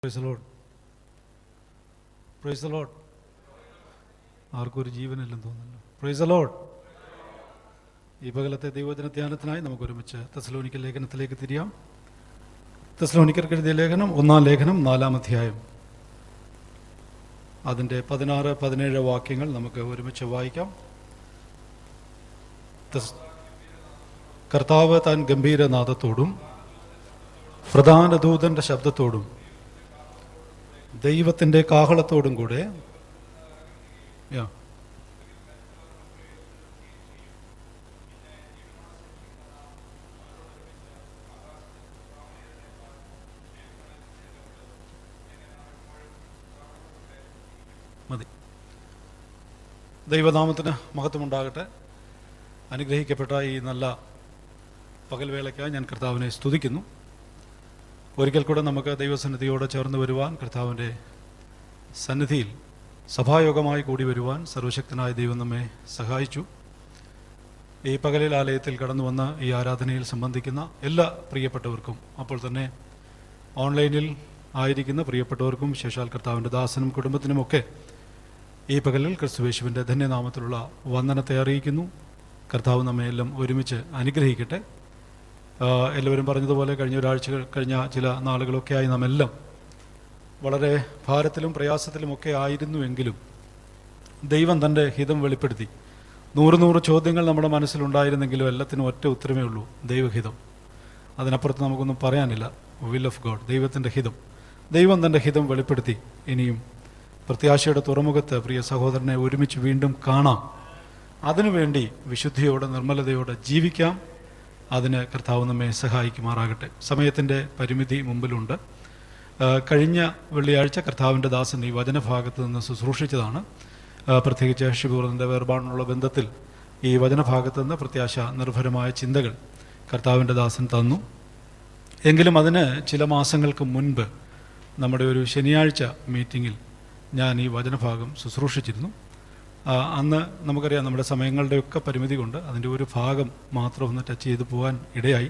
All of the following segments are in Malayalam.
Price the Lord. Price the Lord. ആർക്കും ഒരു ജീവനില്ലെന്ന് തോന്നുന്നു. Price the Lord. ഈ പകലത്തെ ദൈവവചന ധ്യാനത്തിനായി നമുക്ക് ഒരുമിച്ച് തെസ്സലോനിക്കർ ലേഖനത്തിലേക്ക് തിരിയാം. തെസ്സലോനിക്കർക്ക് എഴുതിയ ലേഖനം, 1-ാം ലേഖനം 4-ാം അധ്യായം, അതിൻ്റെ 16-17 വാക്യങ്ങൾ നമുക്ക് ഒരുമിച്ച് വായിക്കാം. കർത്താവ് താൻ ഗംഭീരനാദത്തോടും പ്രധാന ദൂതൻ്റെ ശബ്ദത്തോടും ദൈവത്തിൻ്റെ കാഹളത്തോടും കൂടെ മതി. ദൈവനാമത്തിന് മഹത്വമുണ്ടാകട്ടെ. അനുഗ്രഹിക്കപ്പെട്ട ഈ നല്ല പകൽവേളയ്ക്കായി ഞാൻ കർത്താവിനെ സ്തുതിക്കുന്നു. ഒരിക്കൽ കൂടെ നമുക്ക് ദൈവസന്നിധിയോടെ ചേർന്ന് വരുവാൻ, കർത്താവിൻ്റെ സന്നിധിയിൽ സഭായോഗമായി കൂടി വരുവാൻ സർവശക്തനായ ദൈവം നമ്മെ സഹായിച്ചു. ഈ പകലിൽ ആലയത്തിൽ കടന്നു വന്ന് ഈ ആരാധനയിൽ സംബന്ധിക്കുന്ന എല്ലാ പ്രിയപ്പെട്ടവർക്കും, അപ്പോൾ തന്നെ ഓൺലൈനിൽ ആയിരിക്കുന്ന പ്രിയപ്പെട്ടവർക്കും, വിശേഷാൽ കർത്താവിൻ്റെ ദാസനും കുടുംബത്തിനുമൊക്കെ ഈ പകലിൽ ക്രിസ്തുയേശുവിൻ്റെ ധന്യനാമത്തിലുള്ള വന്ദനത്തെ അറിയിക്കുന്നു. കർത്താവ് നമ്മയെല്ലാം ഒരുമിച്ച് അനുഗ്രഹിക്കട്ടെ. എല്ലാവരും പറഞ്ഞതുപോലെ കഴിഞ്ഞ ചില നാളുകളൊക്കെയായി നാം എല്ലാം വളരെ ഭാരത്തിലും പ്രയാസത്തിലുമൊക്കെ ആയിരുന്നുവെങ്കിലും ദൈവം തൻ്റെ ഹിതം വെളിപ്പെടുത്തി. 100 ചോദ്യങ്ങൾ നമ്മുടെ മനസ്സിലുണ്ടായിരുന്നെങ്കിലും എല്ലാത്തിനും ഒറ്റ ഉത്തരമേ ഉള്ളൂ: ദൈവഹിതം. അതിനപ്പുറത്ത് നമുക്കൊന്നും പറയാനില്ല. വിൽ ഓഫ് ഗോഡ്, ദൈവത്തിൻ്റെ ഹിതം. ദൈവം തൻ്റെ ഹിതം വെളിപ്പെടുത്തി. ഇനിയും പ്രത്യാശയുടെ തുറമുഖത്ത് പ്രിയ സഹോദരനെ ഒരുമിച്ച് വീണ്ടും കാണാം. അതിനുവേണ്ടി വിശുദ്ധിയോടെ നിർമ്മലതയോടെ ജീവിക്കാം. അതിന് കർത്താവ് നമ്മെ സഹായിക്കുമാറാകട്ടെ. സമയത്തിൻ്റെ പരിമിതി മുമ്പിലുണ്ട്. കഴിഞ്ഞ വെള്ളിയാഴ്ച കർത്താവിൻ്റെ ദാസൻ ഈ വചനഭാഗത്ത് നിന്ന് ശുശ്രൂഷിച്ചതാണ്. പ്രത്യേകിച്ച് ഷിബൂറിൻ്റെ വേർപാടിനുള്ള ബന്ധത്തിൽ ഈ വചനഭാഗത്ത് നിന്ന് പ്രത്യാശ നിർഭരമായ ചിന്തകൾ കർത്താവിൻ്റെ ദാസൻ തന്നു. എങ്കിലും അതിന് ചില മാസങ്ങൾക്ക് മുൻപ് നമ്മുടെ ഒരു ശനിയാഴ്ച മീറ്റിങ്ങിൽ ഞാൻ ഈ വചനഭാഗം ശുശ്രൂഷിച്ചിരുന്നു. അന്ന് നമുക്കറിയാം, നമ്മുടെ സമയങ്ങളുടെയൊക്കെ പരിമിതി കൊണ്ട് അതിൻ്റെ ഒരു ഭാഗം മാത്രം ഒന്ന് ടച്ച് ചെയ്ത് പോകാൻ ഇടയായി.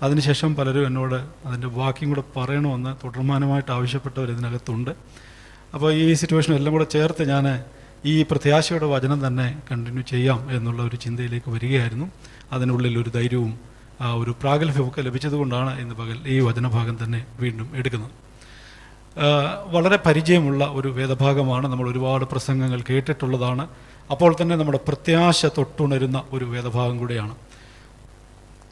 അതിനുശേഷം പലരും എന്നോട് അതിൻ്റെ ബാക്കിയും കൂടെ പറയണമെന്ന് തുടർമാനമായിട്ട് ആവശ്യപ്പെട്ടവർ ഇതിനകത്തുണ്ട്. അപ്പോൾ ഈ സിറ്റുവേഷൻ എല്ലാം കൂടെ ചേർത്ത് ഞാൻ ഈ പ്രത്യാശയുടെ വചനം തന്നെ കണ്ടിന്യൂ ചെയ്യാം എന്നുള്ള ഒരു ചിന്തയിലേക്ക് വരികയായിരുന്നു. അതിനുള്ളിൽ ഒരു ധൈര്യവും ഒരു പ്രാഗൽഭ്യമൊക്കെ ലഭിച്ചതുകൊണ്ടാണ് ഇന്ന് പകൽ ഈ വചനഭാഗം തന്നെ വീണ്ടും എടുക്കുന്നത്. വളരെ പരിചയമുള്ള ഒരു വേദഭാഗമാണ്. നമ്മൾ ഒരുപാട് പ്രസംഗങ്ങൾ കേട്ടിട്ടുള്ളതാണ്. അപ്പോൾ തന്നെ നമ്മുടെ പ്രത്യാശ തൊട്ടുണരുന്ന ഒരു വേദഭാഗം കൂടെയാണ്.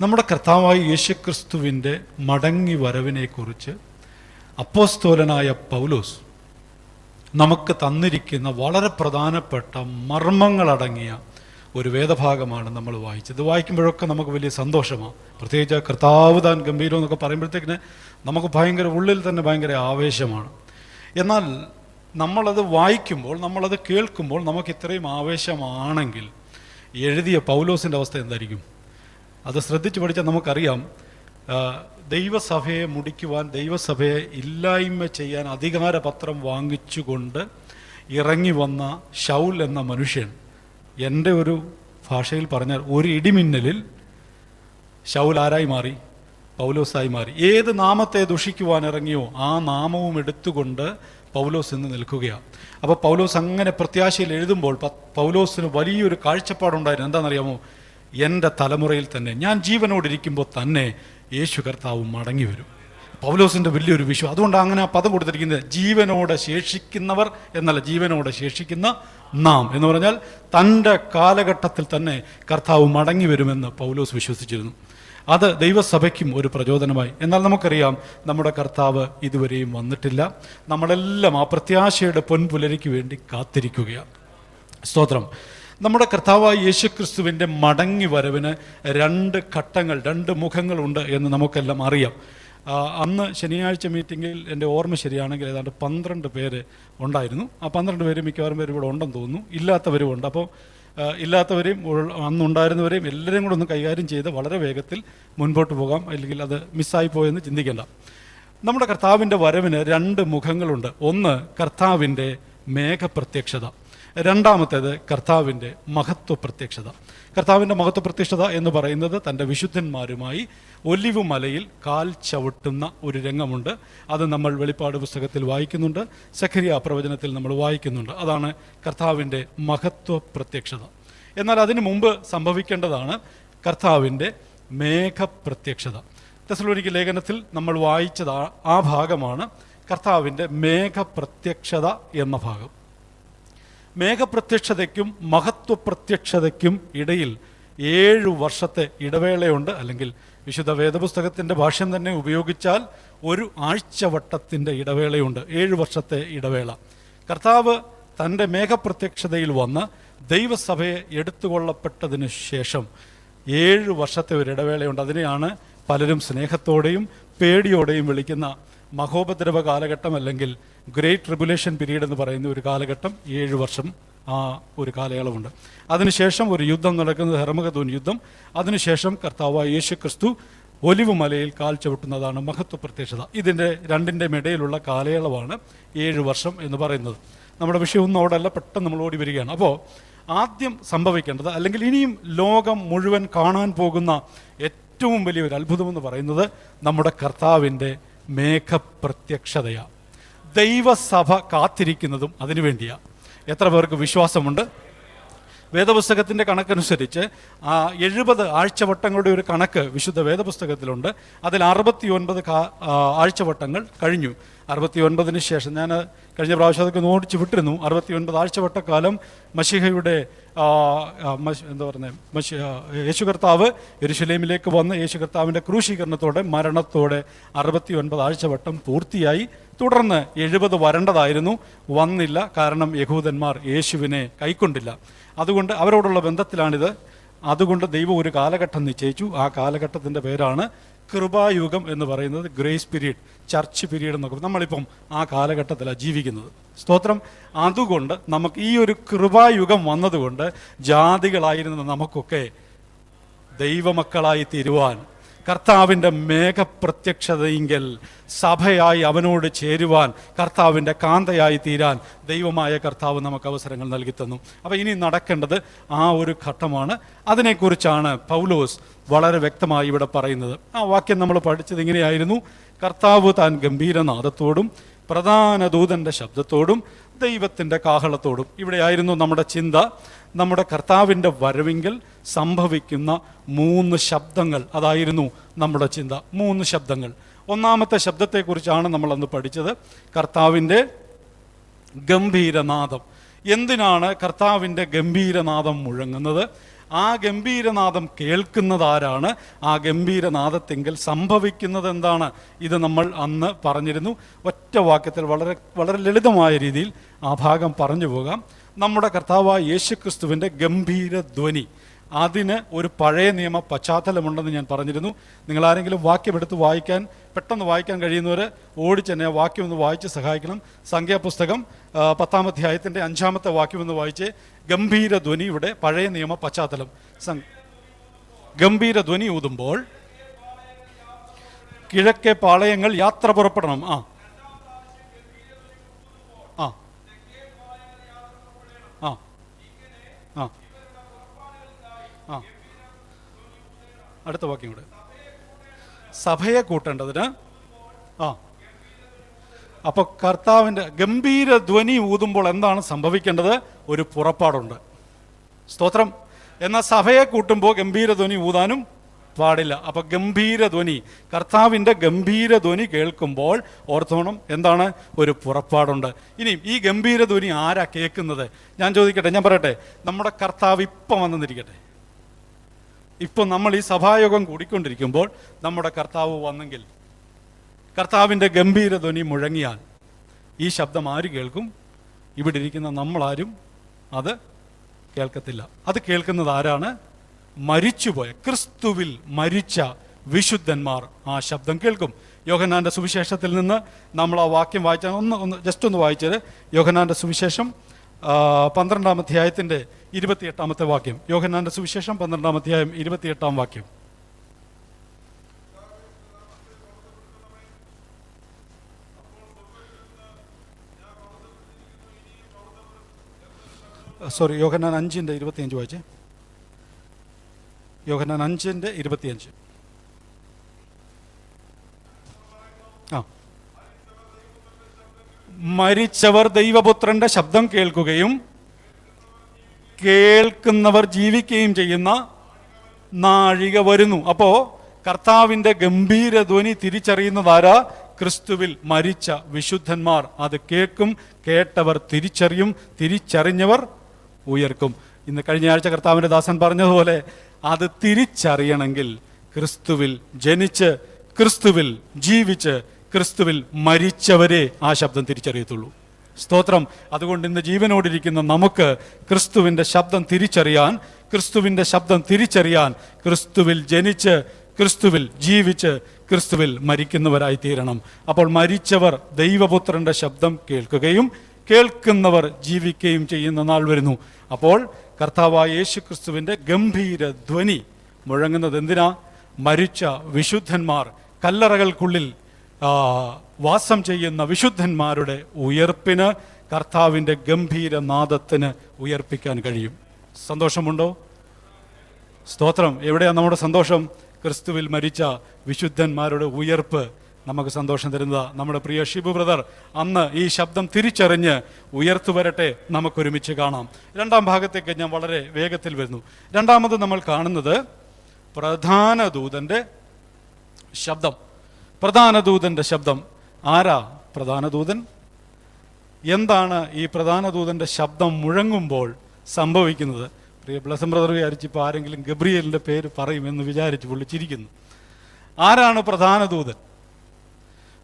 നമ്മുടെ കർത്താവായ യേശുക്രിസ്തുവിൻ്റെ മടങ്ങി വരവിനെക്കുറിച്ച് അപ്പോസ്തലനായ പൗലോസ് നമുക്ക് തന്നിരിക്കുന്ന വളരെ പ്രധാനപ്പെട്ട മർമ്മങ്ങളടങ്ങിയ ഒരു വേദഭാഗമാണ് നമ്മൾ വായിച്ചത്. വായിക്കുമ്പോഴൊക്കെ നമുക്ക് വലിയ സന്തോഷമാണ്. പ്രത്യേകിച്ച് കർത്താവ് താൻ ഗംഭീരം എന്നൊക്കെ പറയുമ്പോഴത്തേക്കിന് നമുക്ക് ഉള്ളിൽ തന്നെ ഭയങ്കര ആവേശമാണ്. എന്നാൽ നമ്മളത് വായിക്കുമ്പോൾ, നമ്മളത് കേൾക്കുമ്പോൾ നമുക്ക് ഇത്രയും ആവേശമാണെങ്കിൽ എഴുതിയ പൗലോസിൻ്റെ അവസ്ഥ എന്തായിരിക്കും? അത് ശ്രദ്ധിച്ച് പഠിച്ചാൽ നമുക്കറിയാം. ദൈവസഭയെ മുടിക്കുവാൻ, ദൈവസഭയെ ഇല്ലായ്മ ചെയ്യാൻ അധികാരപത്രം വാങ്ങിച്ചുകൊണ്ട് ഇറങ്ങി വന്ന ശൗൽ എന്ന മനുഷ്യൻ, എൻ്റെ ഒരു ഭാഷയിൽ പറഞ്ഞാൽ ഒരു ഇടിമിന്നലിൽ ശൗൽ ആരായി മാറി? പൗലോസായി മാറി. ഏത് നാമത്തെ ദുഷിക്കുവാൻ ഇറങ്ങിയോ ആ നാമവും എടുത്തുകൊണ്ട് പൗലോസ് ഇന്ന് നിൽക്കുകയാണ്. അപ്പോൾ പൗലോസ് അങ്ങനെ പ്രത്യാശയിൽ എഴുതുമ്പോൾ പൗലോസിന് വലിയൊരു കാഴ്ചപ്പാടുണ്ടായിരുന്നു. എന്താണെന്നറിയാമോ? എൻ്റെ തലമുറയിൽ തന്നെ, ഞാൻ ജീവനോടിരിക്കുമ്പോൾ തന്നെ യേശു കർത്താവ് മടങ്ങി വരും. പൗലോസിൻ്റെ വലിയൊരു വിശ്വാസം. അതുകൊണ്ട് അങ്ങനെ ആ പദം കൊടുത്തിരിക്കുന്നത് ജീവനോടെ ശേഷിക്കുന്നവർ എന്നല്ല, ജീവനോടെ ശേഷിക്കുന്ന നാം എന്ന് പറഞ്ഞാൽ തൻ്റെ കാലഘട്ടത്തിൽ തന്നെ കർത്താവ് മടങ്ങി വരുമെന്ന് പൗലോസ് വിശ്വസിച്ചിരുന്നു. അത് ദൈവസഭയ്ക്കും ഒരു പ്രചോദനമായി. എന്നാൽ നമുക്കറിയാം, നമ്മുടെ കർത്താവ് ഇതുവരെയും വന്നിട്ടില്ല. നമ്മളെല്ലാം ആ പ്രത്യാശയുടെ പൊൻപുലരിക്ക് വേണ്ടി കാത്തിരിക്കുകയാണ്. സ്തോത്രം. നമ്മുടെ കർത്താവായ യേശുക്രിസ്തുവിൻ്റെ മടങ്ങി വരവിന് 2 ഘട്ടങ്ങൾ, 2 മുഖങ്ങളുണ്ട് എന്ന് നമുക്കെല്ലാം അറിയാം. അന്ന് ശനിയാഴ്ച മീറ്റിങ്ങിൽ എൻ്റെ ഓർമ്മ ശരിയാണെങ്കിൽ ഏതാണ്ട് 12 പേര് ഉണ്ടായിരുന്നു. ആ 12 പേര് മിക്കവാറും പേര് ഇവിടെ ഉണ്ടെന്ന് തോന്നുന്നു. ഇല്ലാത്തവരും ഉണ്ട്. അപ്പോൾ ഇല്ലാത്തവരെയും അന്നുണ്ടായിരുന്നവരെയും എല്ലാവരെയും കൂടെ ഒന്ന് കൈകാര്യം ചെയ്ത് വളരെ വേഗത്തിൽ മുൻപോട്ട് പോകാം. അല്ലെങ്കിൽ അത് മിസ്സായിപ്പോയെന്ന് ചിന്തിക്കേണ്ട. നമ്മുടെ കർത്താവിൻ്റെ വരവിന് 2 മുഖങ്ങളുണ്ട്. ഒന്ന്, കർത്താവിൻ്റെ മേഘപ്രത്യക്ഷത. രണ്ടാമത്തേത് കർത്താവിൻ്റെ മഹത്വ പ്രത്യക്ഷത. കർത്താവിൻ്റെ മഹത്വ പ്രത്യക്ഷത എന്ന് പറയുന്നത് തൻ്റെ വിശുദ്ധന്മാരുമായി ഒലിവ് മലയിൽ കാൽ ചവിട്ടുന്ന ഒരു രംഗമുണ്ട്. അത് നമ്മൾ വെളിപ്പാട് പുസ്തകത്തിൽ വായിക്കുന്നുണ്ട്, സഖരിയ പ്രവചനത്തിൽ നമ്മൾ വായിക്കുന്നുണ്ട്. അതാണ് കർത്താവിൻ്റെ മഹത്വ പ്രത്യക്ഷത. എന്നാൽ അതിനു മുമ്പ് സംഭവിക്കേണ്ടതാണ് കർത്താവിൻ്റെ മേഘപ്രത്യക്ഷത. തെസ്സലോനിക്ക ലേഖനത്തിൽ നമ്മൾ വായിച്ചത് ആ ഭാഗമാണ് കർത്താവിൻ്റെ മേഘപ്രത്യക്ഷത എന്ന ഭാഗം. മേഘപ്രത്യക്ഷതയ്ക്കും മഹത്വപ്രത്യക്ഷതയ്ക്കും ഇടയിൽ 7 വർഷത്തെ ഇടവേളയുണ്ട്. അല്ലെങ്കിൽ വിശുദ്ധ വേദപുസ്തകത്തിൻ്റെ ഭാഷ്യം തന്നെ ഉപയോഗിച്ചാൽ ഒരു ആഴ്ചവട്ടത്തിൻ്റെ ഇടവേളയുണ്ട്, 7 വർഷത്തെ ഇടവേള. കർത്താവ് തൻ്റെ മേഘപ്രത്യക്ഷതയിൽ വന്ന് ദൈവസഭയെ എടുത്തുകൊള്ളപ്പെട്ടതിന് ശേഷം 7 വർഷത്തെ ഒരു ഇടവേളയുണ്ട്. അതിനെയാണ് പലരും സ്നേഹത്തോടെയും പേടിയോടെയും വിളിക്കുന്ന മഹോപദ്രവ കാലഘട്ടം, അല്ലെങ്കിൽ ഗ്രേറ്റ് ട്രിബുലേഷൻ പീരീഡ് എന്ന് പറയുന്ന ഒരു കാലഘട്ടം. 7 വർഷം ആ ഒരു കാലയളവുണ്ട്. അതിനുശേഷം ഒരു യുദ്ധം നടക്കുന്നത്, ഹെർമഗദോൻ യുദ്ധം. അതിനുശേഷം കർത്താവായ യേശു ക്രിസ്തു ഒലിവ് മലയിൽ കാൽ ചവിട്ടുന്നതാണ് മഹത്വ പ്രത്യക്ഷത. ഇതിൻ്റെ രണ്ടിൻ്റെയും ഇടയിലുള്ള കാലയളവാണ് 7 വർഷം എന്ന് പറയുന്നത്. നമ്മുടെ വിഷയം ഒന്നും അവിടെ അല്ല, പെട്ടെന്ന് നമ്മൾ ഓടി വരികയാണ്. അപ്പോൾ ആദ്യം സംഭവിക്കേണ്ടത്, അല്ലെങ്കിൽ ഇനിയും ലോകം മുഴുവൻ കാണാൻ പോകുന്ന ഏറ്റവും വലിയൊരു അത്ഭുതമെന്ന് പറയുന്നത് നമ്മുടെ കർത്താവിൻ്റെ മേഘപ്രത്യക്ഷതയാണ്. ദൈവസഭ കാത്തിരിക്കുന്നതും അതിനു വേണ്ടിയാണ്. എത്ര പേർക്ക് വിശ്വാസമുണ്ട്? വേദപുസ്തകത്തിൻ്റെ കണക്കനുസരിച്ച് 70 ആഴ്ചവട്ടങ്ങളുടെ ഒരു കണക്ക് വിശുദ്ധ വേദപുസ്തകത്തിലുണ്ട്. അതിൽ 69 ആഴ്ചവട്ടങ്ങൾ കഴിഞ്ഞു. 69-ന് ശേഷം, ഞാൻ കഴിഞ്ഞ പ്രാവശ്യം അതൊക്കെ ഓടിച്ച് വിട്ടിരുന്നു, 69 ആഴ്ചവട്ടക്കാലം മശിഹയുടെ യേശു കർത്താവ് യെരുശലേമിലേക്ക് വന്ന് യേശു കർത്താവിൻ്റെ ക്രൂശീകരണത്തോടെ മരണത്തോടെ 69 ആഴ്ചവട്ടം പൂർത്തിയായി. തുടർന്ന് 70 വരേണ്ടതായിരുന്നു, വന്നില്ല. കാരണം യഹൂദന്മാർ യേശുവിനെ കൈക്കൊണ്ടില്ല. അതുകൊണ്ട് അവരോടുള്ള ബന്ധത്തിലാണിത്. അതുകൊണ്ട് ദൈവം ഒരു കാലഘട്ടം നിശ്ചയിച്ചു. ആ കാലഘട്ടത്തിൻ്റെ പേരാണ് കൃപായുഗം എന്ന് പറയുന്നത്, ഗ്രേസ് പീരീഡ്, ചർച്ച് പീരീഡ് എന്നൊക്കെ. നമ്മളിപ്പം ആ കാലഘട്ടത്തിലാണ് ജീവിക്കുന്നത്. സ്തോത്രം. അതുകൊണ്ട് നമുക്ക് ഈ ഒരു കൃപായുഗം വന്നതുകൊണ്ട് ജാതികളായിരുന്ന നമുക്കൊക്കെ ദൈവമക്കളായി തീരുവാൻ, കർത്താവിൻ്റെ മേഘപ്രത്യക്ഷതയെങ്കിൽ സഭയായി അവനോട് ചേരുവാൻ, കർത്താവിൻ്റെ കാന്തയായി തീരാൻ ദൈവമായ കർത്താവ് നമുക്ക് അവസരങ്ങൾ നൽകി തന്നു. അപ്പോൾ ഇനി നടക്കേണ്ടത് ആ ഒരു ഘട്ടമാണ്. അതിനെക്കുറിച്ചാണ് പൗലോസ് വളരെ വ്യക്തമായി ഇവിടെ പറയുന്നത്. ആ വാക്യം നമ്മൾ പഠിച്ചത് ഇങ്ങനെയായിരുന്നു: കർത്താവ് താൻ ഗംഭീരനാദത്തോടും പ്രധാന ദൂതൻ്റെ ശബ്ദത്തോടും ദൈവത്തിൻ്റെ കാഹളത്തോടും. ഇവിടെയായിരുന്നു നമ്മുടെ ചിന്ത. നമ്മുടെ കർത്താവിൻ്റെ വരവിങ്കിൽ സംഭവിക്കുന്ന 3 ശബ്ദങ്ങൾ, അതായിരുന്നു നമ്മുടെ ചിന്ത. 3 ശബ്ദങ്ങൾ. ഒന്നാമത്തെ ശബ്ദത്തെക്കുറിച്ചാണ് നമ്മളന്ന് പഠിച്ചത്, കർത്താവിൻ്റെ ഗംഭീരനാദം. എന്തിനാണ് കർത്താവിൻ്റെ ഗംഭീരനാദം മുഴങ്ങുന്നത്? ആ ഗംഭീരനാദം കേൾക്കുന്നതാരാണ്? ആ ഗംഭീരനാദത്തെങ്കിൽ സംഭവിക്കുന്നത് എന്താണ്? ഇത് നമ്മൾ അന്ന് പറഞ്ഞിരുന്നു. ഒറ്റ വാക്യത്തിൽ വളരെ വളരെ ലളിതമായ രീതിയിൽ ആ ഭാഗം പറഞ്ഞു പോകാം. നമ്മുടെ കർത്താവായ യേശു ക്രിസ്തുവിൻ്റെ ഗംഭീര ധ്വനി, അതിന് ഒരു പഴയ നിയമ പശ്ചാത്തലമുണ്ടെന്ന് ഞാൻ പറഞ്ഞിരുന്നു. നിങ്ങളാരെങ്കിലും വാക്യമെടുത്ത് വായിക്കാൻ, പെട്ടെന്ന് വായിക്കാൻ കഴിയുന്നവർ ഓടിച്ചെന്നെ വാക്യം ഒന്ന് വായിച്ച് സഹായിക്കണം. സംഖ്യാപുസ്തകം 10-ാം അധ്യായത്തിൻ്റെ 5-ാമത്തെ വാക്യം ഒന്ന് വായിച്ച്. ഗംഭീര ധ്വനിയുടെ പഴയ നിയമ പശ്ചാത്തലം. ഗംഭീര ധ്വനി ഊതുമ്പോൾ കിഴക്കേ പാളയങ്ങൾ യാത്ര പുറപ്പെടണം. ആ ആ ആ ആ ആ അടുത്ത വാക്യം കൂടെ. സഭയെ കൂട്ടേണ്ടതിന്. ആ അപ്പോൾ കർത്താവിൻ്റെ ഗംഭീര ധ്വനി ഊതുമ്പോൾ എന്താണ് സംഭവിക്കേണ്ടത്? ഒരു പുറപ്പാടുണ്ട്. സ്തോത്രം. എന്നാൽ സഭയെ കൂട്ടുമ്പോൾ ഗംഭീര ധ്വനി ഊതാനും പാടില്ല. അപ്പോൾ ഗംഭീര ധ്വനി, കർത്താവിൻ്റെ ഗംഭീര ധ്വനി കേൾക്കുമ്പോൾ ഓർത്തോണം എന്താണ്? ഒരു പുറപ്പാടുണ്ട്. ഇനിയും ഈ ഗംഭീര ധ്വനി ആരാ കേൾക്കുന്നത്? ഞാൻ ചോദിക്കട്ടെ, ഞാൻ പറയട്ടെ, നമ്മുടെ കർത്താവ് ഇപ്പം വന്നെന്നിരിക്കട്ടെ. ഇപ്പം നമ്മൾ ഈ സഭായോഗം കൂടിക്കൊണ്ടിരിക്കുമ്പോൾ നമ്മുടെ കർത്താവ് വന്നെങ്കിൽ, കർത്താവിൻ്റെ ഗംഭീര ധ്വനി മുഴങ്ങിയാൽ ഈ ശബ്ദം ആര് കേൾക്കും? ഇവിടെ ഇരിക്കുന്ന നമ്മളാരും അത് കേൾക്കത്തില്ല. അത് കേൾക്കുന്നത് ആരാണ്? മരിച്ചുപോയ, ക്രിസ്തുവിൽ മരിച്ച വിശുദ്ധന്മാർ ആ ശബ്ദം കേൾക്കും. യോഹന്നാൻ്റെ സുവിശേഷത്തിൽ നിന്ന് നമ്മൾ ആ വാക്യം വായിച്ചാൽ ജസ്റ്റ് ഒന്ന് വായിച്ചത്. യോഹന്നാൻ്റെ സുവിശേഷം 12-ാം അധ്യായത്തിൻ്റെ 28-ാമത്തെ വാക്യം. യോഹന്നാൻ്റെ സുവിശേഷം 12-ാം അധ്യായം 28-ാം വാക്യം. യോഹന്നാൻ 5:25 വായിച്ചേ. യോഹന്നാൻ 5:25. മരിച്ചവർ ദൈവപുത്രന്റെ ശബ്ദം കേൾക്കുകയും കേൾക്കുന്നവർ ജീവിക്കുകയും ചെയ്യുന്ന നാഴിക വരുന്നു. അപ്പോ കർത്താവിന്റെ ഗംഭീര ധ്വനി തിരിച്ചറിയുന്നതാരാ? ക്രിസ്തുവിൽ മരിച്ച വിശുദ്ധന്മാർ. അത് കേൾക്കും, കേട്ടവർ തിരിച്ചറിയും, തിരിച്ചറിഞ്ഞവർ ഉയർക്കും. ഇന്ന് കഴിഞ്ഞ ആഴ്ച കർത്താവിന്റെ ദാസൻ പറഞ്ഞതുപോലെ അത് തിരിച്ചറിയണമെങ്കിൽ ക്രിസ്തുവിൽ ജനിച്ച്, ക്രിസ്തുവിൽ ജീവിച്ച്, ക്രിസ്തുവിൽ മരിച്ചവരെ ആ ശബ്ദം തിരിച്ചറിയത്തുള്ളൂ. സ്തോത്രം. അതുകൊണ്ട് ഇന്ന് ജീവനോടിരിക്കുന്ന നമുക്ക് ക്രിസ്തുവിൻ്റെ ശബ്ദം തിരിച്ചറിയാൻ, ക്രിസ്തുവിൻ്റെ ശബ്ദം തിരിച്ചറിയാൻ ക്രിസ്തുവിൽ ജനിച്ച്, ക്രിസ്തുവിൽ ജീവിച്ച്, ക്രിസ്തുവിൽ മരിക്കുന്നവരായി തീരണം. അപ്പോൾ മരിച്ചവർ ദൈവപുത്രന്റെ ശബ്ദം കേൾക്കുകയും കേൾക്കുന്നവർ ജീവിക്കുകയും ചെയ്യുന്ന നാൾ വരുന്നു. അപ്പോൾ കർത്താവായ യേശു ക്രിസ്തുവിൻ്റെ ഗംഭീര ധ്വനി മുഴങ്ങുന്നത് എന്തിനാ? മരിച്ച വിശുദ്ധന്മാർ, കല്ലറകൾക്കുള്ളിൽ വാസം ചെയ്യുന്ന വിശുദ്ധന്മാരുടെ ഉയർപ്പിന്, കർത്താവിൻ്റെ ഗംഭീര നാദത്തിന് ഉയർപ്പിക്കാൻ കഴിയും. സന്തോഷമുണ്ടോ? സ്തോത്രം. എവിടെയാണ് നമ്മുടെ സന്തോഷം? ക്രിസ്തുവിൽ മരിച്ച വിശുദ്ധന്മാരുടെ ഉയർപ്പ് നമുക്ക് സന്തോഷം തരുന്നതാ. നമ്മുടെ പ്രിയ ഷിബു ബ്രദർ അന്ന് ഈ ശബ്ദം തിരിച്ചറിഞ്ഞ് ഉയർത്തു വരട്ടെ. നമുക്കൊരുമിച്ച് കാണാം. രണ്ടാം ഭാഗത്തേക്ക് ഞാൻ വളരെ വേഗത്തിൽ വരുന്നു. രണ്ടാമത് നമ്മൾ കാണുന്നത് പ്രധാന ദൂതൻ്റെ ശബ്ദം. പ്രധാന ദൂതൻ്റെ ശബ്ദം. ആരാ പ്രധാന ദൂതൻ? എന്താണ് ഈ പ്രധാന ദൂതൻ്റെ ശബ്ദം മുഴങ്ങുമ്പോൾ സംഭവിക്കുന്നത്? പ്രിയ ബ്ലസം ബ്രദർ വിചാരിച്ച് ഇപ്പോൾ ആരെങ്കിലും ഗബ്രിയേലിൻ്റെ പേര് പറയുമെന്ന് വിചാരിച്ച് പുള്ളി ചിരിക്കുന്നു. ആരാണ് പ്രധാന ദൂതൻ?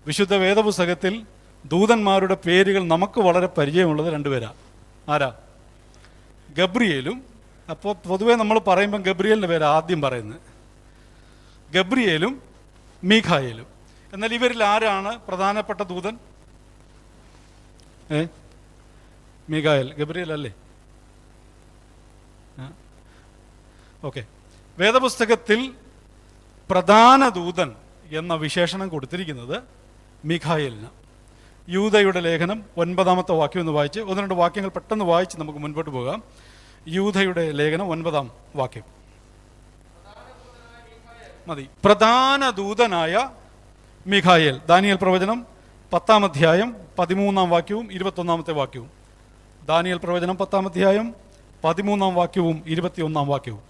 വിശുദ്ധ വേദപുസ്തകത്തിൽ ദൂതന്മാരുടെ പേരുകൾ നമുക്ക് വളരെ പരിചയമുള്ളത് രണ്ടുപേരാ. ആരാ? ഗബ്രിയേലും. അപ്പോൾ പൊതുവേ നമ്മൾ പറയുമ്പം ഗബ്രിയേലിൻ്റെ പേര് ആദ്യം പറയുന്നത്. ഗബ്രിയേലും മീഖായേലും. എന്നാൽ ഇവരിൽ ആരാണ് പ്രധാനപ്പെട്ട ദൂതൻ? മീഖായേൽ. ഗബ്രിയേൽ അല്ലേ? ഓക്കെ. വേദപുസ്തകത്തിൽ പ്രധാന ദൂതൻ എന്ന വിശേഷണം കൊടുത്തിരിക്കുന്നത് മീഖായേലിന്. യൂദയുടെ ലേഖനം 9-ാമത്തെ വാക്യം ഒന്ന് വായിച്ച്, 1-2 വാക്യങ്ങൾ പെട്ടെന്ന് വായിച്ച് നമുക്ക് മുൻപോട്ട് പോകാം. യൂദയുടെ ലേഖനം 9-ാം വാക്യം മതി. പ്രധാന ദൂതനായ മീഖായേൽ. ദാനിയേൽ പ്രവചനം 10-ാം അധ്യായം 13-ാം വാക്യവും 21-ാമത്തെ വാക്യവും. ദാനിയേൽ പ്രവചനം 10-ാം അധ്യായം 13-ാം വാക്യവും 21-ാം വാക്യവും.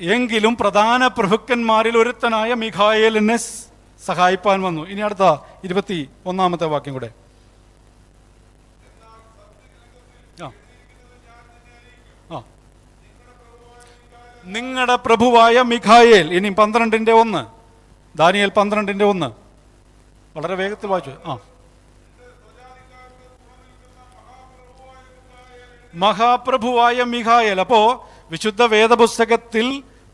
എങ്കിലും പ്രധാന പ്രഭുക്കന്മാരിൽ ഒരുത്തനായ മീഖായേലിനെ സഹായിപ്പാൻ വന്നു. ഇനി അടുത്ത 21-ാമത്തെ വാക്യം കൂടെ. നിങ്ങളുടെ പ്രഭുവായ മീഖായേൽ. ഇനി 12-1. ദാനിയേൽ 12-1 വളരെ വേഗത്തിൽ വായിച്ചു. മഹാപ്രഭുവായ മീഖായേൽ. അപ്പോ വിശുദ്ധ വേദപുസ്തകത്തിൽ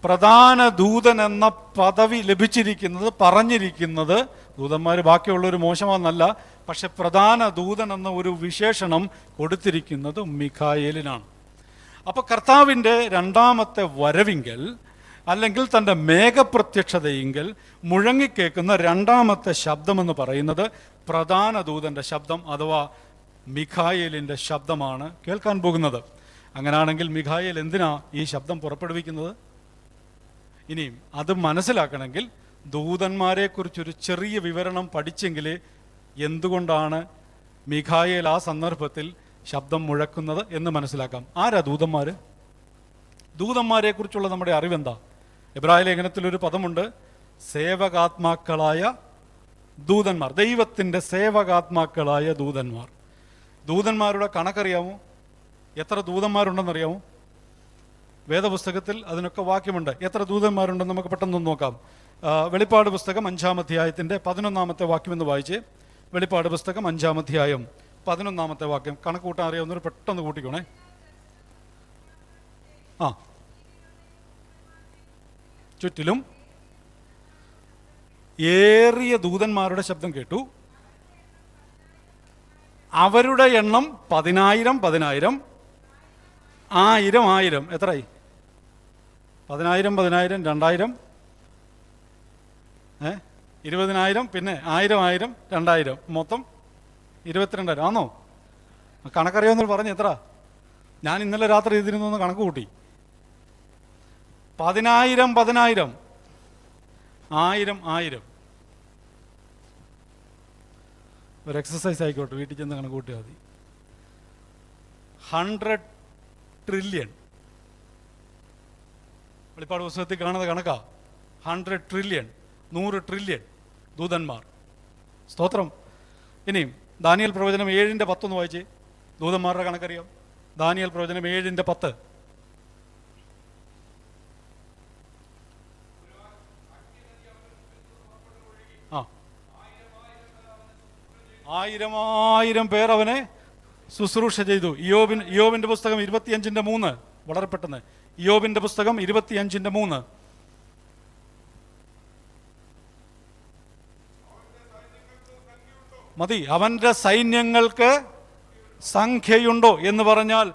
പ്രധാന ദൂതൻ എന്ന പദവി ലഭിച്ചിരിക്കുന്നത്, പറഞ്ഞിരിക്കുന്നത്, ദൂതന്മാർ ബാക്കിയുള്ളവർ മോശമാണെന്നല്ല, പക്ഷെ പ്രധാന ദൂതൻ എന്ന ഒരു വിശേഷണം കൊടുത്തിരിക്കുന്നത് മീഖായേലിനാണ്. അപ്പൊ കർത്താവിൻ്റെ രണ്ടാമത്തെ വരവിങ്കൽ, അല്ലെങ്കിൽ തൻ്റെ മേഘപ്രത്യക്ഷതയെങ്കിൽ മുഴങ്ങിക്കേൾക്കുന്ന രണ്ടാമത്തെ ശബ്ദമെന്ന് പറയുന്നത് പ്രധാന ദൂതൻ്റെ ശബ്ദം അഥവാ മീഖായേലിൻ്റെ ശബ്ദമാണ് കേൾക്കാൻ പോകുന്നത്. അങ്ങനെയാണെങ്കിൽ മീഖായേൽ എന്തിനാ ഈ ശബ്ദം പുറപ്പെടുവിക്കുന്നത്? ഇനിയും അത് മനസ്സിലാക്കണമെങ്കിൽ ദൂതന്മാരെക്കുറിച്ചൊരു ചെറിയ വിവരണം പഠിച്ചെങ്കിൽ എന്തുകൊണ്ടാണ് മീഖായേൽ ആ സന്ദർഭത്തിൽ ശബ്ദം മുഴക്കുന്നത് എന്ന് മനസ്സിലാക്കാം. ആരാ ദൂതന്മാർ? ദൂതന്മാരെക്കുറിച്ചുള്ള നമ്മുടെ അറിവെന്താ? എബ്രായ ലേഖനത്തിലൊരു പദമുണ്ട്, സേവകാത്മാക്കളായ ദൂതന്മാർ. ദൈവത്തിൻ്റെ സേവകാത്മാക്കളായ ദൂതന്മാർ. ദൂതന്മാരുടെ കണക്കറിയാമോ? എത്ര ദൂതന്മാരുണ്ടെന്നറിയാമോ? വേദപുസ്തകത്തിൽ അതിനൊക്കെ വാക്യമുണ്ട്. എത്ര ദൂതന്മാരുണ്ടെന്ന് നമുക്ക് പെട്ടെന്ന് നോക്കാം. വെളിപ്പാട് പുസ്തകം 5-ാം അധ്യായത്തിൻ്റെ 11-ാമത്തെ വാക്യം എന്ന് വായിച്ച്. വെളിപ്പാട് പുസ്തകം 5-ാം അധ്യായം 11-ാമത്തെ വാക്യം. കണക്ക് കൂട്ടാൻ അറിയാവുന്നവർ പെട്ടെന്ന് കൂട്ടിക്കോണേ. ചുറ്റിലും ഏറിയ ദൂതന്മാരുടെ ശബ്ദം കേട്ടു. അവരുടെ എണ്ണം 10,000 10,000 1000 1000. എത്രയായി? 10,000 10,000 2,000 20,000 പിന്നെ 1,000 2,000 മൊത്തം 22,000 ആണോ? കണക്കറിയാമെന്ന് പറഞ്ഞ് എത്ര? ഞാൻ ഇന്നലെ രാത്രി ഇതിരുന്നൊന്ന് കണക്ക് കൂട്ടി. 10,000 10,000 1,000 ഒരു എക്സസൈസ് ആയിക്കോട്ടെ, വീട്ടിൽ ചെന്ന് കണക്ക് കൂട്ടിയാൽ മതി. 100 ട്രില്യൺ വെളിപ്പാട് പുസ്തകത്തിൽ കാണുന്ന കണക്കാ. 100 ട്രില്യൺ 100 ട്രില്യൺ ദൂതന്മാർ. സ്തോത്രം. ഇനിയും ദാനിയേൽ പ്രവചനം 7:10 ഒന്ന് വായിച്ചേ. ദൂതന്മാരുടെ കണക്കറിയാം. ദാനിയേൽ പ്രവചനം 7:10. ആ, 1,000 പേർ അവനെ ശുശ്രൂഷ ചെയ്തു. ഇയ്യോബിന്റെ പുസ്തകം 25:3. വളരെ പെട്ടെന്ന് ഇയ്യോബിന്റെ പുസ്തകം 25:3. മതി. അവന്റെ സൈന്യങ്ങൾക്ക് സംഖ്യയുണ്ടോ എന്ന് പറഞ്ഞാൽ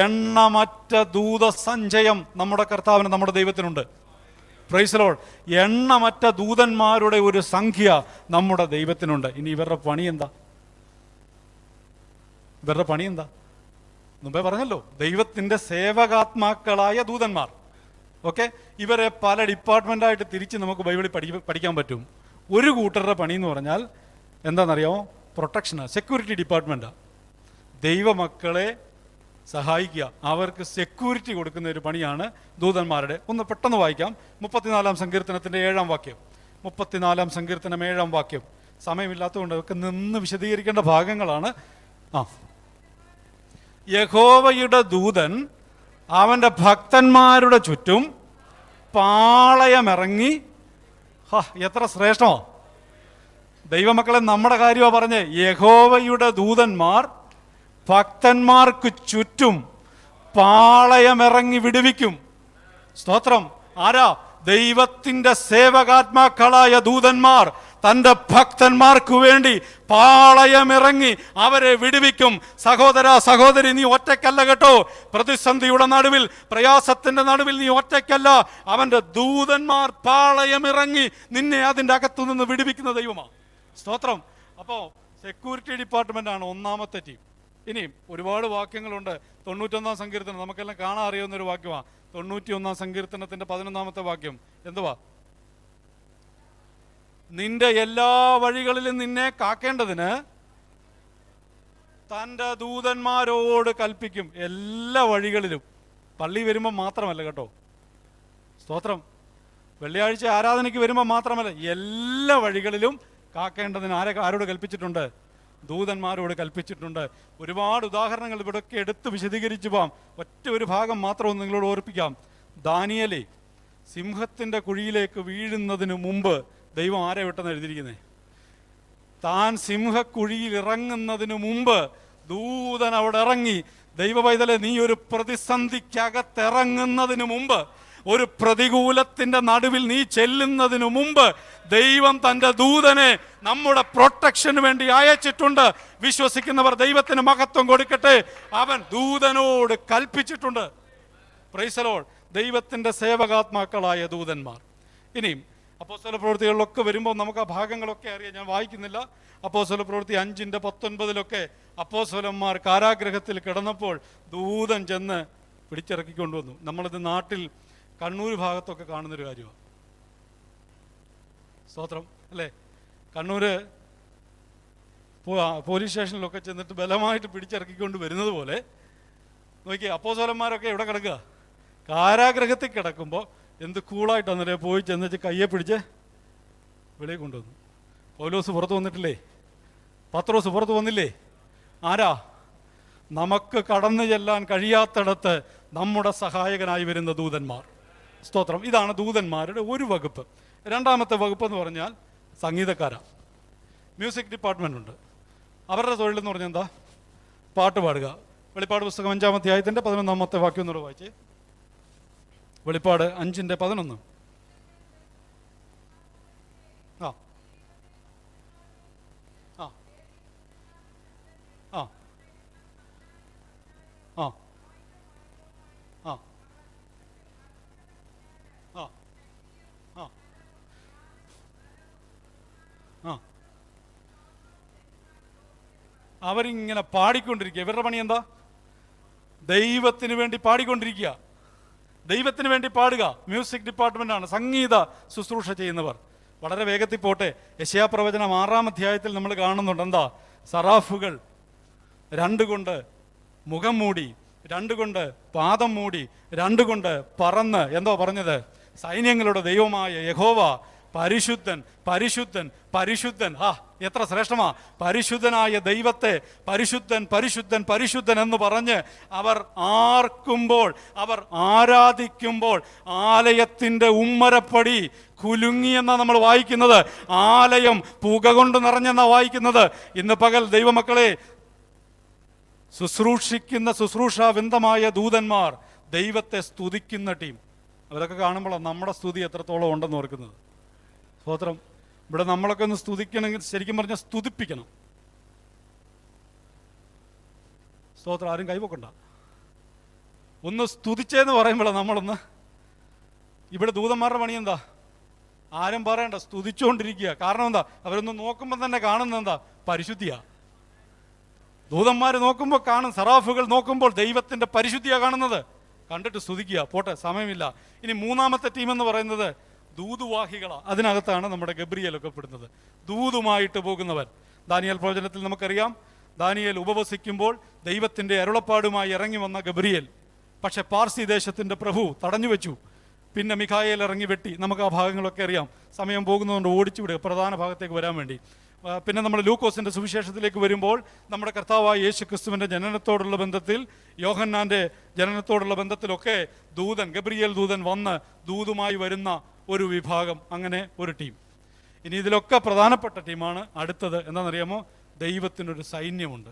എണ്ണമറ്റ ദൂതസഞ്ചയം നമ്മുടെ കർത്താവിന്, നമ്മുടെ ദൈവത്തിനുണ്ട്. Price the Lord. എണ്ണമറ്റ ദൂതന്മാരുടെ ഒരു സംഖ്യ നമ്മുടെ ദൈവത്തിനുണ്ട്. ഇനി ഇവരുടെ പണി എന്താ? മുമ്പേ പറഞ്ഞല്ലോ, ദൈവത്തിൻ്റെ സേവകാത്മാക്കളായ ദൂതന്മാർ. ഓക്കെ, ഇവരെ പല ഡിപ്പാർട്ട്മെൻ്റായിട്ട് തിരിച്ച് നമുക്ക് ബൈബിളിൽ പഠിക്കാൻ പറ്റും. ഒരു കൂട്ടരുടെ പണി എന്ന് പറഞ്ഞാൽ എന്താണെന്നറിയാമോ? പ്രൊട്ടക്ഷനാണ്, സെക്യൂരിറ്റി ഡിപ്പാർട്ട്മെൻറ്റാണ്. ദൈവമക്കളെ സഹായിക്കുക, അവർക്ക് സെക്യൂരിറ്റി കൊടുക്കുന്ന ഒരു പണിയാണ് ദൂതന്മാരുടെ. ഒന്ന് പെട്ടെന്ന് വായിക്കാം. 34-ാം സങ്കീർത്തനത്തിൻ്റെ 7-ാം വാക്യം. 34-ാം സങ്കീർത്തനം 7-ാം വാക്യം. സമയമില്ലാത്തതുകൊണ്ട് ഒക്കെ നിന്ന് വിശദീകരിക്കേണ്ട ഭാഗങ്ങളാണ്. യഹോവയുടെ ദൂതൻ അവൻ്റെ ഭക്തന്മാരുടെ ചുറ്റും പാളയമിറങ്ങി. എത്ര ശ്രേഷ്ഠമോ! ദൈവമക്കളെ, നമ്മുടെ കാര്യമാണ് പറഞ്ഞേ. യഹോവയുടെ ദൂതന്മാർ ഭക്തന്മാർക്ക് ചുറ്റും പാളയമിറങ്ങി വിടുവിക്കും. സ്തോത്രം. ആരാ? ദൈവത്തിൻ്റെ സേവകാത്മാക്കളായ ദൂതന്മാർ തൻ്റെ ഭക്തന്മാർക്ക് വേണ്ടി പാളയമിറങ്ങി അവരെ വിടുവിക്കും. സഹോദര സഹോദരി, നീ ഒറ്റയ്ക്കല്ല കേട്ടോ. പ്രതിസന്ധിയുടെ നടുവിൽ, പ്രയാസത്തിൻ്റെ നടുവിൽ നീ ഒറ്റയ്ക്കല്ല. അവൻ്റെ ദൂതന്മാർ പാളയമിറങ്ങി നിന്നെ അതിൻ്റെ അകത്തു നിന്ന് വിടുവിക്കുന്ന ദൈവമാണ്. സ്തോത്രം. അപ്പോൾ സെക്യൂരിറ്റി ഡിപ്പാർട്ട്മെൻ്റാണ് ഒന്നാമത്തെ ടീം. ഇനിയും ഒരുപാട് വാക്യങ്ങളുണ്ട്. 91-ാം സങ്കീർത്തനം നമുക്കെല്ലാം കാണാൻ അറിയാവുന്നൊരു വാക്യമാണ്. 91-ാം സങ്കീർത്തനത്തിൻ്റെ 11-ാമത്തെ വാക്യം എന്തുവാ? നിന്റെ എല്ലാ വഴികളിലും നിന്നെ കാക്കേണ്ടതിന് തൻ്റെ ദൂതന്മാരോട് കൽപ്പിക്കും. എല്ലാ വഴികളിലും. പള്ളി വരുമ്പോൾ മാത്രമല്ല കേട്ടോ. സ്തോത്രം. വെള്ളിയാഴ്ച ആരാധനയ്ക്ക് വരുമ്പോൾ മാത്രമല്ല, എല്ലാ വഴികളിലും കാക്കേണ്ടതിന് ആരോട് കൽപ്പിച്ചിട്ടുണ്ട്? ദൂതന്മാരോട് കൽപ്പിച്ചിട്ടുണ്ട്. ഒരുപാട് ഉദാഹരണങ്ങൾ ഇവിടെയൊക്കെ എടുത്ത് വിശദീകരിച്ചു പോകാം. ഒറ്റ ഒരു ഭാഗം മാത്രം നിങ്ങളോട് ഓർപ്പിക്കാം. ദാനിയേലേ സിംഹത്തിൻ്റെ കുഴിയിലേക്ക് വീഴുന്നതിന് മുമ്പ് ദൈവം ആരെ വിട്ടെന്ന് എഴുതിയിരിക്കുന്നത്? താൻ സിംഹക്കുഴിയിൽ ഇറങ്ങുന്നതിന് മുമ്പ് ദൂതൻ അവിടെ ഇറങ്ങി. ദൈവ പൈതലെ, നീ ഒരു പ്രതിസന്ധിക്കകത്തിറങ്ങുന്നതിന് മുമ്പ്, ഒരു പ്രതികൂലത്തിന്റെ നടുവിൽ നീ ചെല്ലുന്നതിനു മുമ്പ് ദൈവം തൻ്റെ ദൂതനെ നമ്മുടെ പ്രൊട്ടക്ഷന് വേണ്ടി അയച്ചിട്ടുണ്ട്. വിശ്വസിക്കുന്നവർ ദൈവത്തിന് മഹത്വം കൊടുക്കട്ടെ. അവൻ ദൂതനോട് കൽപ്പിച്ചിട്ടുണ്ട്. Praise the Lord. ദൈവത്തിൻ്റെ സേവകാത്മാക്കളായ ദൂതന്മാർ. ഇനിയും അപ്പോസ്തല പ്രവൃത്തികളിലൊക്കെ വരുമ്പോൾ നമുക്ക് ആ ഭാഗങ്ങളൊക്കെ അറിയാം. ഞാൻ വായിക്കുന്നില്ല. അപ്പോസ്തല പ്രവൃത്തി 5:19 അപ്പോസ്തലന്മാർ കാരാഗ്രഹത്തിൽ കിടന്നപ്പോൾ ദൂതൻ ചെന്ന് പിടിച്ചിറക്കിക്കൊണ്ടുവന്നു. നമ്മളിത് നാട്ടിൽ കണ്ണൂർ ഭാഗത്തൊക്കെ കാണുന്നൊരു കാര്യമാണ്. സ്തോത്രം അല്ലേ? കണ്ണൂർ പോലീസ് സ്റ്റേഷനിലൊക്കെ ചെന്നിട്ട് ബലമായിട്ട് പിടിച്ചിറക്കിക്കൊണ്ട് വരുന്നത് പോലെ നോക്കി അപ്പോസ്തലന്മാരൊക്കെ എവിടെ കിടക്കുക? കാരാഗ്രഹത്തിൽ കിടക്കുമ്പോൾ എന്ത് കൂളായിട്ട് അന്നേരം പോയി ചെന്നിട്ട് കയ്യെ പിടിച്ച് വെളിയിൽ കൊണ്ടുവന്നു. പൗലോസ് പുറത്ത് വന്നിട്ടില്ലേ? പത്രോസ് പുറത്ത് വന്നില്ലേ? ആരാ? നമുക്ക് കടന്നു ചെല്ലാൻ കഴിയാത്തിടത്ത് നമ്മുടെ സഹായകനായി വരുന്ന ദൂതന്മാർ. സ്തോത്രം. ഇതാണ് ദൂതന്മാരുടെ ഒരു വകുപ്പ്. രണ്ടാമത്തെ വകുപ്പ് എന്ന് പറഞ്ഞാൽ സംഗീതക്കാരാണ്. മ്യൂസിക് ഡിപ്പാർട്ട്മെൻ്റ് ഉണ്ട്. അവരുടെ തൊഴിലെന്ന് പറഞ്ഞാൽ എന്താ? പാട്ട് പാടുക. വെളിപ്പാട് പുസ്തകം 5-ാം അധ്യായത്തിൻ്റെ 11-ാമത്തെ വാക്യം എന്നോട് വായിച്ചേ. വെളിപ്പാട് 5:11. ആ ആ ആ ആ ആ അവരിങ്ങനെ പാടിക്കൊണ്ടിരിക്കുക. ഇവരുടെ പണി എന്താ? ദൈവത്തിന് വേണ്ടി പാടിക്കൊണ്ടിരിക്കുക, ദൈവത്തിന് വേണ്ടി പാടുക. മ്യൂസിക് ഡിപ്പാർട്ട്മെൻ്റാണ്, സംഗീത ശുശ്രൂഷ ചെയ്യുന്നവർ. വളരെ വേഗത്തിൽ പോട്ടെ. യെശയ്യാ പ്രവചനം 6-ാം അധ്യായത്തിൽ നമ്മൾ കാണുന്നുണ്ട് എന്താ? സറാഫുകൾ 2 കൊണ്ട് മുഖം മൂടി, 2 കൊണ്ട് പാദം മൂടി, 2 കൊണ്ട് പറന്ന് എന്തോ പറഞ്ഞത്? സൈന്യങ്ങളുടെ ദൈവമായ യഹോവ പരിശുദ്ധൻ പരിശുദ്ധൻ പരിശുദ്ധൻ. എത്ര ശ്രേഷ്ഠമാ! പരിശുദ്ധനായ ദൈവത്തെ പരിശുദ്ധൻ പരിശുദ്ധൻ പരിശുദ്ധൻ എന്ന് പറഞ്ഞ് അവർ ആർക്കുമ്പോൾ, അവർ ആരാധിക്കുമ്പോൾ ആലയത്തിൻ്റെ ഉമ്മരപ്പടി കുലുങ്ങിയെന്നാണ് നമ്മൾ വായിക്കുന്നത്. ആലയം പുക കൊണ്ട് നിറഞ്ഞെന്നാണ് വായിക്കുന്നത്. ഇന്ന് പകൽ ദൈവമക്കളെ, ശുശ്രൂഷാവൃന്ദമായ ദൂതന്മാർ ദൈവത്തെ സ്തുതിക്കുന്ന ടീം, അവരൊക്കെ കാണുമ്പോഴാണ് നമ്മുടെ സ്തുതി എത്രത്തോളം ഉണ്ടെന്ന് ഓർക്കുന്നത്. സ്തോത്രം. ഇവിടെ നമ്മളൊക്കെ ഒന്ന് സ്തുതിക്കണമെങ്കിൽ ശരിക്കും പറഞ്ഞാൽ സ്തുതിപ്പിക്കണം. സ്തോത്രം. ആരും കൈവക്കണ്ട. ഒന്ന് സ്തുതിച്ചേന്ന് പറയുമ്പോഴാണ് നമ്മളൊന്ന്. ഇവിടെ ദൂതന്മാരുടെ പണി എന്താ? ആരും പറയണ്ട, സ്തുതിച്ചുകൊണ്ടിരിക്കുക. കാരണം എന്താ? അവരൊന്ന് നോക്കുമ്പോൾ തന്നെ കാണുന്നത് എന്താ? പരിശുദ്ധിയാ. ദൂതന്മാർ നോക്കുമ്പോൾ കാണും, സറാഫുകൾ നോക്കുമ്പോൾ ദൈവത്തിൻ്റെ പരിശുദ്ധിയാണ് കാണുന്നത്. കണ്ടിട്ട് സ്തുതിക്കുക. പോട്ടെ, സമയമില്ല. ഇനി 3-ാമത്തെ ടീം എന്ന് പറയുന്നത് ദൂതുവാഹികളാണ്. അതിനകത്താണ് നമ്മുടെ ഗബ്രിയേലൊക്കെ പെടുന്നത്. ദൂതുമായിട്ട് പോകുന്നവർ. ദാനിയേൽ പ്രവചനത്തിൽ നമുക്കറിയാം, ദാനിയേൽ ഉപവസിക്കുമ്പോൾ ദൈവത്തിൻ്റെ അരുളപ്പാടുമായി ഇറങ്ങി വന്ന ഗബ്രിയേൽ, പക്ഷെ പാർസി ദേശത്തിൻ്റെ പ്രഭു തടഞ്ഞു വെച്ചു. പിന്നെ മിഖായേൽ ഇറങ്ങി വെട്ടി. നമുക്ക് ആ ഭാഗങ്ങളൊക്കെ അറിയാം. സമയം പോകുന്നതുകൊണ്ട് ഓടിച്ചു വിടുക പ്രധാന ഭാഗത്തേക്ക് വരാൻ വേണ്ടി. പിന്നെ നമ്മൾ ലൂക്കോസിൻ്റെ സുവിശേഷത്തിലേക്ക് വരുമ്പോൾ നമ്മുടെ കർത്താവായ യേശു ക്രിസ്തുവിൻ്റെ ജനനത്തോടുള്ള ബന്ധത്തിൽ, യോഹന്നാൻ്റെ ജനനത്തോടുള്ള ബന്ധത്തിലൊക്കെ ഗബ്രിയേൽ ദൂതൻ വന്ന് ദൂതുമായി വരുന്ന ഒരു വിഭാഗം, അങ്ങനെ ഒരു ടീം. ഇനി ഇതിലൊക്കെ പ്രധാനപ്പെട്ട ടീമാണ് അടുത്തത്. എന്താണെന്നറിയാമോ? ദൈവത്തിനൊരു സൈന്യമുണ്ട്,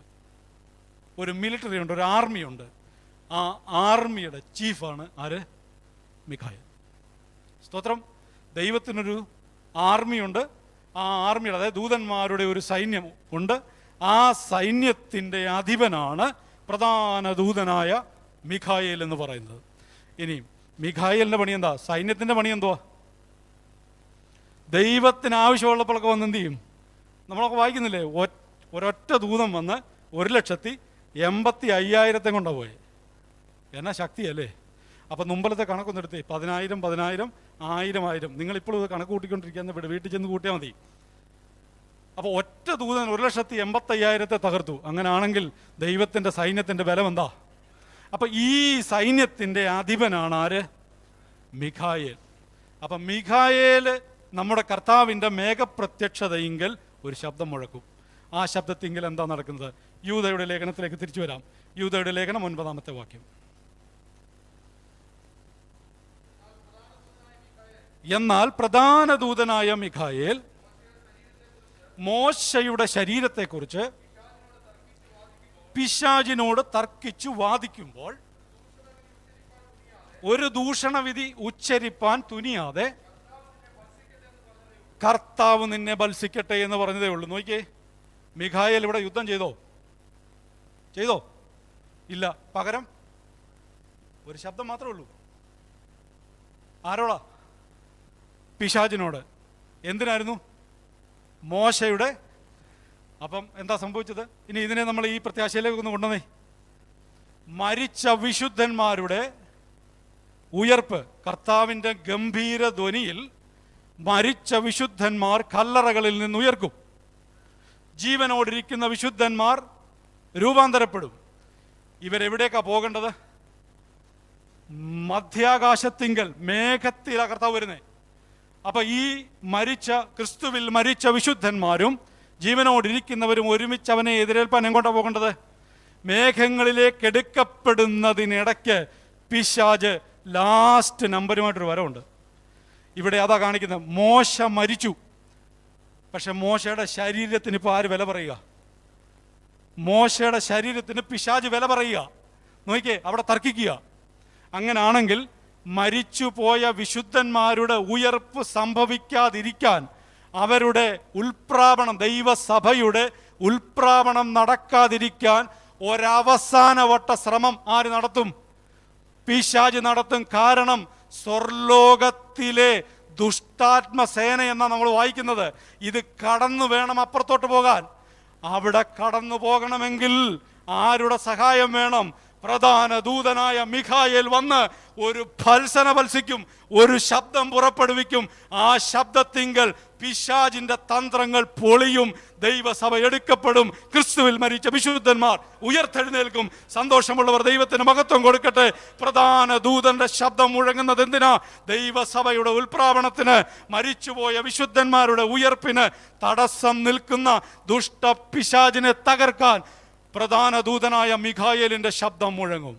ഒരു മിലിറ്ററി ഉണ്ട്, ഒരു ആർമിയുണ്ട്. ആ ആർമിയുടെ ചീഫാണ് ആര്? മിഖായേൽ. സ്തോത്രം. ദൈവത്തിനൊരു ആർമിയുണ്ട്. ആ ആർമിയുടെ, അതായത് ദൂതന്മാരുടെ ഒരു സൈന്യം ഉണ്ട്. ആ സൈന്യത്തിൻ്റെ അധിപനാണ് പ്രധാന ദൂതനായ മിഖായേൽ എന്ന് പറയുന്നത്. ഇനി മിഖായേലിൻ്റെ പണി എന്താ? സൈന്യത്തിൻ്റെ പണി എന്തുവാ? ദൈവത്തിന് ആവശ്യമുള്ളപ്പോഴൊക്കെ വന്ന് എന്ത് ചെയ്യും? നമ്മളൊക്കെ വായിക്കുന്നില്ലേ? ഒരൊറ്റ ദൂതൻ വന്ന് 1,85,000 കൊണ്ടാണ് പോയെ. എന്നാ ശക്തിയല്ലേ? അപ്പം മുമ്പലത്തെ കണക്കൊന്നും എടുത്തേ, 10,000 10,000 1000 നിങ്ങളിപ്പോഴും ഇത് കണക്ക് കൂട്ടിക്കൊണ്ടിരിക്കുന്ന വീട്ടിൽ ചെന്ന് കൂട്ടിയാൽ മതി. അപ്പോൾ ഒറ്റ ദൂതൻ 1,85,000 തകർത്തു. അങ്ങനെയാണെങ്കിൽ ദൈവത്തിൻ്റെ സൈന്യത്തിൻ്റെ ബലം എന്താ? അപ്പം ഈ സൈന്യത്തിൻ്റെ അധിപനാണ് ആര്? മിഖായേൽ. അപ്പം മിഖായേൽ നമ്മുടെ കർത്താവിൻ്റെ മേഘപ്രത്യക്ഷതയെങ്കിൽ ഒരു ശബ്ദം മുഴക്കും. ആ ശബ്ദത്തിങ്കിൽ എന്താ നടക്കുന്നത്? യൂദയുടെ ലേഖനത്തിലേക്ക് തിരിച്ചു വരാം. യൂദയുടെ ലേഖനം 9-ാമത്തെ വാക്യം. എന്നാൽ പ്രധാന ദൂതനായ മിഖായേൽ മോശയുടെ ശരീരത്തെക്കുറിച്ച് പിശാചിനോട് തർക്കിച്ചു വാദിക്കുമ്പോൾ ഒരു ദൂഷണവിധി ഉച്ചരിപ്പാൻ തുനിയാതെ കർത്താവ് നിന്നെ ബത്സിക്കട്ടെ എന്ന് പറഞ്ഞതേ ഉള്ളൂ. നോക്കിയേ, മിഖായേൽ ഇവിടെ യുദ്ധം ചെയ്തോ? ഇല്ല. പകരം ഒരു ശബ്ദം മാത്രമേ ഉള്ളൂ. ആരോടാ? പിശാചിനോട്. എന്തിനായിരുന്നു? മോശയുടെ. അപ്പം എന്താ സംഭവിച്ചത്? ഇനി ഇതിനെ നമ്മൾ ഈ പ്രത്യാശയിലേക്ക് ഒന്ന് കൊണ്ടുവന്നേ. മരിച്ച വിശുദ്ധന്മാരുടെ ഉയർപ്പ്, കർത്താവിൻ്റെ ഗംഭീര ധ്വനിയിൽ മരിച്ച വിശുദ്ധന്മാർ കല്ലറകളിൽ നിന്ന് ഉയർക്കും. ജീവനോടിരിക്കുന്ന വിശുദ്ധന്മാർ രൂപാന്തരപ്പെടും. ഇവരെവിടേക്കാണ് പോകേണ്ടത്? മധ്യാകാശത്തിങ്കൽ മേഘത്തിലാ കർത്താവ് വരുന്നത്. അപ്പം ഈ ക്രിസ്തുവിൽ മരിച്ച വിശുദ്ധന്മാരും ജീവനോടിരിക്കുന്നവരും ഒരുമിച്ച് അവനെ എതിരേൽപ്പാൻ എങ്ങോട്ടാണ് പോകേണ്ടത്? മേഘങ്ങളിലേക്ക് എടുക്കപ്പെടുന്നതിനിടയ്ക്ക് പിശാച് ലാസ്റ്റ് നമ്പരുമായിട്ടൊരു വരവുണ്ട്. ഇവിടെ അതാ കാണിക്കുന്നത്. മോശ മരിച്ചു, പക്ഷെ മോശയുടെ ശരീരത്തിന് ഇപ്പോൾ ആര് വില പറയുക? മോശയുടെ ശരീരത്തിന് പിശാച് വില പറയുക. നോക്കിയേ, അവിടെ തർക്കിക്കുക. അങ്ങനാണെങ്കിൽ മരിച്ചുപോയ വിശുദ്ധന്മാരുടെ ഉയർപ്പ് സംഭവിക്കാതിരിക്കാൻ, അവരുടെ ഉൽപ്രാപണം, ദൈവസഭയുടെ ഉൽപ്രാപണം നടക്കാതിരിക്കാൻ ഒരവസാനവട്ട ശ്രമം ആര് നടത്തും? പിശാച് നടത്തും. കാരണം സ്വർലോകത്തിലെ ദുഷ്ടാത്മസേന എന്നാണ് നമ്മൾ വായിക്കുന്നത്. ഇത് കടന്നു വേണം അപ്പുറത്തോട്ട് പോകാൻ. അവിടെ കടന്നു പോകണമെങ്കിൽ ആരുടെ സഹായം വേണം? പ്രധാന ദൂതനായ മിഖായേൽ വന്ന് ഒരു ഭത്സന ഭത്സിക്കും, ഒരു ശബ്ദം പുറപ്പെടുവിക്കും. ആ ശബ്ദത്തിങ്കൽ പിശാചിന്റെ തന്ത്രങ്ങൾ പൊളിയും, ദൈവസഭ എടുക്കപ്പെടും, ക്രിസ്തുവിൽ മരിച്ച വിശുദ്ധന്മാർ ഉയർത്തെഴുന്നേൽക്കും. സന്തോഷമുള്ളവർ ദൈവത്തിന് മഹത്വം കൊടുക്കട്ടെ. പ്രധാന ദൂതന്റെ ശബ്ദം മുഴങ്ങുന്നത് എന്തിനാ? ദൈവസഭയുടെ ഉൽപ്രാവണത്തിന്, മരിച്ചുപോയ വിശുദ്ധന്മാരുടെ ഉയർപ്പിന് തടസ്സം നിൽക്കുന്ന ദുഷ്ട പിശാചിനെ തകർക്കാൻ പ്രധാന ദൂതനായ മിഖായേലിന്റെ ശബ്ദം മുഴങ്ങും.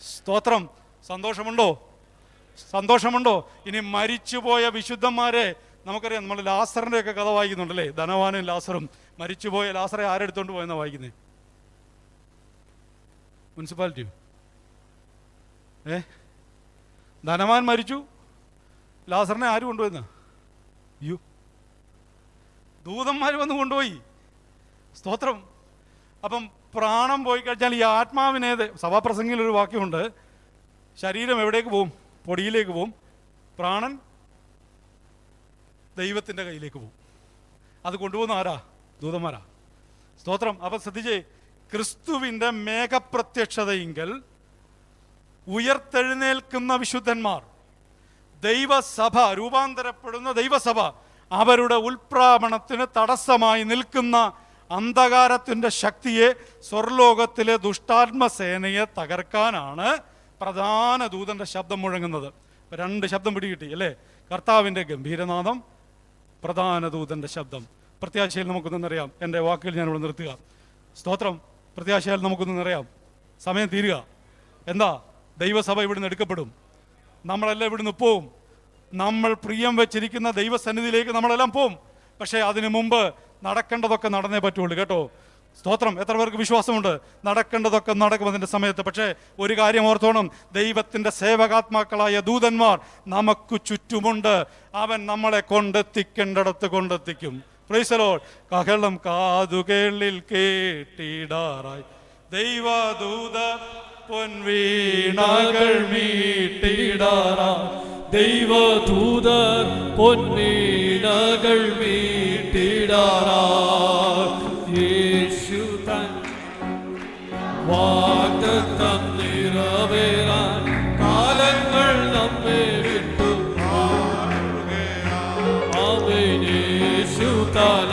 സ്തോത്രം. സന്തോഷമുണ്ടോ? സന്തോഷമുണ്ടോ? ഇനി മരിച്ചുപോയ വിശുദ്ധന്മാരെ നമുക്കറിയാം. നമ്മൾ ലാസറിന്റെ ഒക്കെ കഥ വായിക്കുന്നുണ്ടല്ലേ? ധനവാനും ലാസറും. മരിച്ചുപോയ ലാസറെ ആരെടുത്തോണ്ട് പോയെന്നാ വായിക്കുന്നേ? മുനിസിപ്പാലിറ്റിയോ? ധനവാൻ മരിച്ചു, ലാസറിനെ ആര് കൊണ്ടുപോയെന്ന? അയ്യോ, ദൂതന്മാർ വന്ന് കൊണ്ടുപോയി. സ്തോത്രം. അപ്പം പ്രാണം പോയി കഴിഞ്ഞാൽ ഈ ആത്മാവിനെ, സഭാപ്രസംഗിയിൽ ഒരു വാക്യമുണ്ട്, ശരീരം എവിടേക്ക് പോവും? പൊടിയിലേക്ക് പോവും. പ്രാണൻ ദൈവത്തിൻ്റെ കയ്യിലേക്ക് പോവും. അത് കൊണ്ടുപോകുന്ന ആരാ? ദൂതന്മാരാ. സ്തോത്രം. അപ്പം ശ്രദ്ധിച്ചേ, ക്രിസ്തുവിൻ്റെ മേഘപ്രത്യക്ഷതയിങ്കൽ ഉയർത്തെഴുന്നേൽക്കുന്ന വിശുദ്ധന്മാർ, ദൈവസഭ, രൂപാന്തരപ്പെടുന്ന ദൈവസഭ, അവരുടെ ഉൽപ്രാപണത്തിന് തടസ്സമായി നിൽക്കുന്ന അന്ധകാരത്തിൻ്റെ ശക്തിയെ, സ്വർലോകത്തിലെ ദുഷ്ടാത്മസേനയെ തകർക്കാനാണ് പ്രധാന ദൂതന്റെ ശബ്ദം മുഴങ്ങുന്നത്. രണ്ട് ശബ്ദം പിടികിട്ടി അല്ലേ? കർത്താവിൻ്റെ ഗംഭീരനാദം, പ്രധാന ദൂതന്റെ ശബ്ദം. പ്രത്യാശയിൽ നമുക്കൊന്നറിയാം. എൻ്റെ വാക്കുകൾ ഞാനിവിടെ നിർത്തുക. സ്തോത്രം. പ്രത്യാശയിൽ നമുക്കൊന്നറിയാം. സമയം തീരുക. എന്താ? ദൈവസഭ ഇവിടുന്ന് എടുക്കപ്പെടും. നമ്മളെല്ലാം ഇവിടുന്ന് പോവും. നമ്മൾ പ്രിയം വെച്ചിരിക്കുന്ന ദൈവസന്നിധിയിലേക്ക് നമ്മളെല്ലാം പോവും. പക്ഷേ അതിനു മുമ്പ് നടക്കേണ്ടതൊക്കെ നടന്നേ പറ്റുള്ളൂ കേട്ടോ. സ്തോത്രം. എത്ര പേർക്ക് വിശ്വാസമുണ്ട്? നടക്കേണ്ടതൊക്കെ നടക്കും അതിൻ്റെ സമയത്ത്. പക്ഷേ ഒരു കാര്യം ഓർത്തോണം, ദൈവത്തിൻ്റെ സേവകാത്മാക്കളായ ദൂതന്മാർ നമുക്ക് ചുറ്റുമുണ്ട്. അവൻ നമ്മളെ കൊണ്ടെത്തിക്കേണ്ടടത്ത് കൊണ്ടെത്തിക്കും. Praise the Lord. കഹളം കാതുകളിൽ കേട്ടിടാറായി ദൈവദൂത പൊൻവീണകൾ മീട്ടിടാറായി, ദൈവദൂതർ പൊൻവീണകൾ മീട്ടിടാറായി, യേശു തൻ വാഗ്ദത്തം നിറവേറാൻ കാലങ്ങൾ നമ്മെ വിട്ടു ആമേൻ. യേശു താൻ